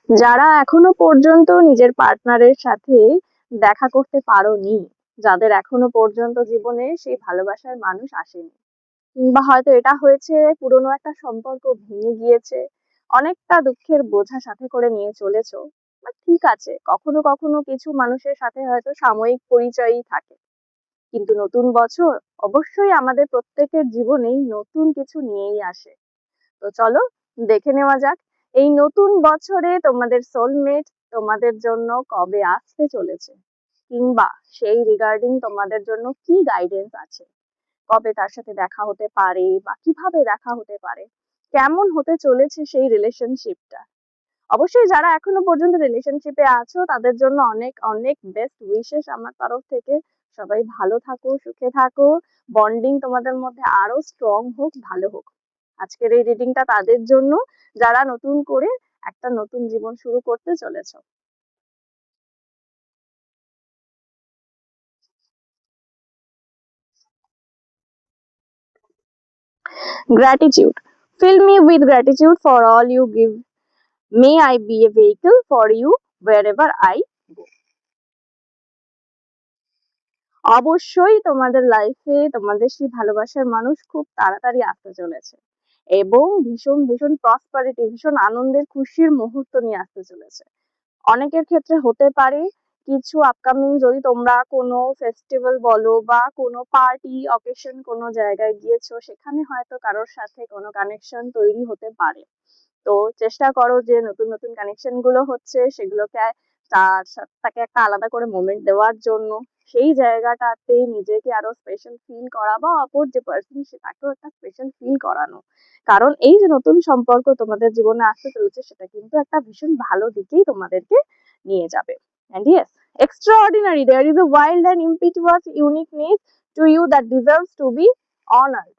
যারা এখনো পর্যন্ত নিজের পার্টনারের সাথে দেখা করতে পারোনি, যাদের এখনো পর্যন্ত জীবনে সেই ভালোবাসার মানুষ আসেনি, কিংবা হয়তো এটা হয়েছে পুরোনো একটা সম্পর্ক ভেঙে গিয়েছে, অনেকটা দুঃখের বোঝা সাথে করে নিয়ে চলেছো। ঠিক আছে, কখনো কখনো কিছু মানুষের সাথে হয়তো সাময়িক পরিচয়ই থাকে, কিন্তু নতুন বছর অবশ্যই আমাদের প্রত্যেকের জীবনেই নতুন কিছু নিয়েই আসে। তো চলো দেখে নেওয়া যাক এই নতুন বছরে তোমাদের সোলমেট তোমাদের জন্য কবে আসতে চলেছে, কিংবা সেই রিগার্ডিং তোমাদের জন্য কি গাইডেন্স আছে, কবে তার সাথে দেখা হতে পারে বা কিভাবে দেখা হতে পারে, কেমন হতে চলেছে সেই রিলেশনশিপটা। অবশ্যই যারা এখনো পর্যন্ত রিলেশনশিপে আছো তাদের জন্য অনেক অনেক বেস্ট উইশেস আমার তরফ থেকে। সবাই ভালো থাকো, সুখে থাকো, বন্ডিং তোমাদের মধ্যে আরো স্ট্রং হোক, ভালো হোক। আজকের এই রিডিংটা তাদের জন্য যারা নতুন করে একটা নতুন জীবন শুরু করতে চলেছ। Gratitude. Fill me with gratitude for all you give. May I be a vehicle for you wherever I go. অবশ্যই তোমাদের লাইফে তোমাদের সেই ভালোবাসার মানুষ খুব তাড়াতাড়ি আসতে চলেছে, এবং ভীষণ ভীষণ প্রসপারিটি, ভীষণ আনন্দের খুশির মুহূর্ত নিয়ে আসতে চলেছে। অনেকের ক্ষেত্রে হতে পারে কিছু আপকামিং, যদি তোমরা কোনো ফেস্টিভ্যাল বলো বা কোনো পার্টি অকেশন কোনো জায়গায় গিয়েছো, সেখানে হয়তো কারোর সাথে কোনো কানেকশন তৈরি হতে পারে। তো চেষ্টা করো যে নতুন নতুন কানেকশন গুলো হচ্ছে সেগুলোকে তাকে একটা আলাদা করে মোমেন্ট দেওয়ার জন্য, সেই জায়গাটাতে নিজেকে আরো স্পেশাল ফিল করা বা অপর যে পার্সন সে তাকেও একটা স্পেশাল ফিল করানো। কারণ এই যে নতুন সম্পর্ক তোমাদের জীবনে আসতে চলেছে সেটা কিন্তু একটা ভীষণ ভালো দিকেই তোমাদেরকে নিয়ে যাবে। And yes, extraordinary, there is a wild and impetuous uniqueness to you that deserves to be honored.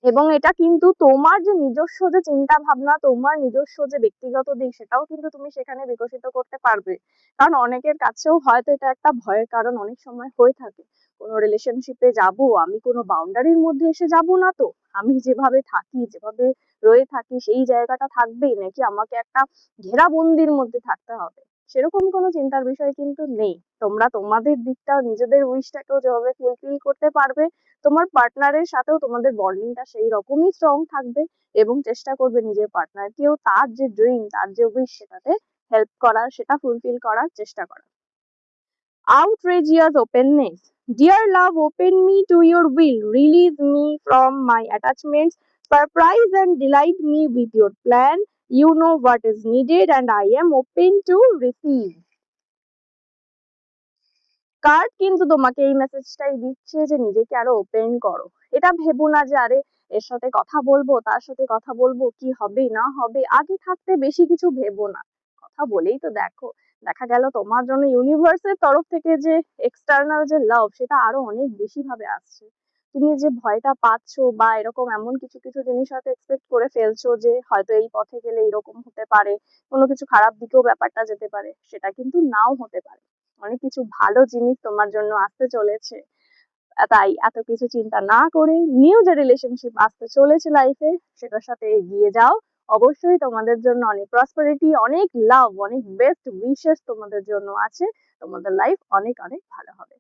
এবং এটা কিন্তু তোমার যে নিজস্ব যে চিন্তা ভাবনা, তোমার নিজস্ব যে ব্যক্তিগত দিক, সেটাও কিন্তু তুমি সেখানে বিকশিত করতে পারবে। কারণ অনেকের কাছেও হয়তো এটা একটা ভয়ের কারণ অনেক সময় হয়ে থাকে, কোনো রিলেশনশিপে যাব আমি কোনো বাউন্ডারির মধ্যে এসে যাব না তো, আমি যেভাবে থাকি যেভাবে রয়ে থাকি সেই জায়গাটা থাকবেই, নাকি আমাকে একটা ঘেরাবন্দির মধ্যে থাকতে হবে। সেরকম কোনো চিন্তার বিষয় কিন্তু নেই। তোমরা তোমাদের দিকটাও, নিজেদের উইশটাকেও যেভাবে ফুলফিল করতে পারবে, তোমার পার্টনারের সাথেও তোমাদের বন্ডিংটা সেই রকমই স্ট্রং থাকবে, এবং চেষ্টা করবে নিজের পার্টনারকেও তার যে ড্রিম, তার যে উইশ, সেটাতে হেল্প করার, সেটা ফুলফিল করার চেষ্টা করা। Outrageous openness. Dear love, open me to your will, release me from my attachments, surprise and delight me with your plan. You know what is needed and I am open to receive. Card কিন্তু তোমাকে এই মেসেজটাই দিচ্ছে যে নিজেকে আরো open করো। এটা ভেবো না যে আরে এর সাথে কথা বলবো, তার সাথে কথা বলবো, কি হবে না হবে, আগে থাকতে বেশি কিছু ভেবো না। কথা বলেই তো দেখো, দেখা গেল তোমার জন্য ইউনিভার্সের তরফ থেকে যে এক্সটার্নাল যে লাভ, সেটা আরো অনেক বেশি ভাবে আসছে। তুমি যে ভয়টা পাচ্ছো বা এরকম এমন কিছু কিছু জিনিস হয়তো এক্সপেক্ট করে ফেলছো যে হয়তো এই পথে গেলে এরকম হতে পারে, কোনো কিছু খারাপ দিকেও ব্যাপারটা যেতে পারে, সেটা কিন্তু নাও হতে পারে। অনেক কিছু ভালো জিনিস তোমার জন্য আসতে চলেছে। তাই এত কিছু চিন্তা না করে নিউ যে রিলেশনশিপ আসতে চলেছে লাইফে, সেটার সাথে এগিয়ে যাও। অবশ্যই তোমাদের জন্য অনেক প্রসপারিটি, অনেক লাভ, অনেক বেস্ট উইশেস তোমাদের জন্য আছে। তোমাদের লাইফ অনেক অনেক ভালো হবে।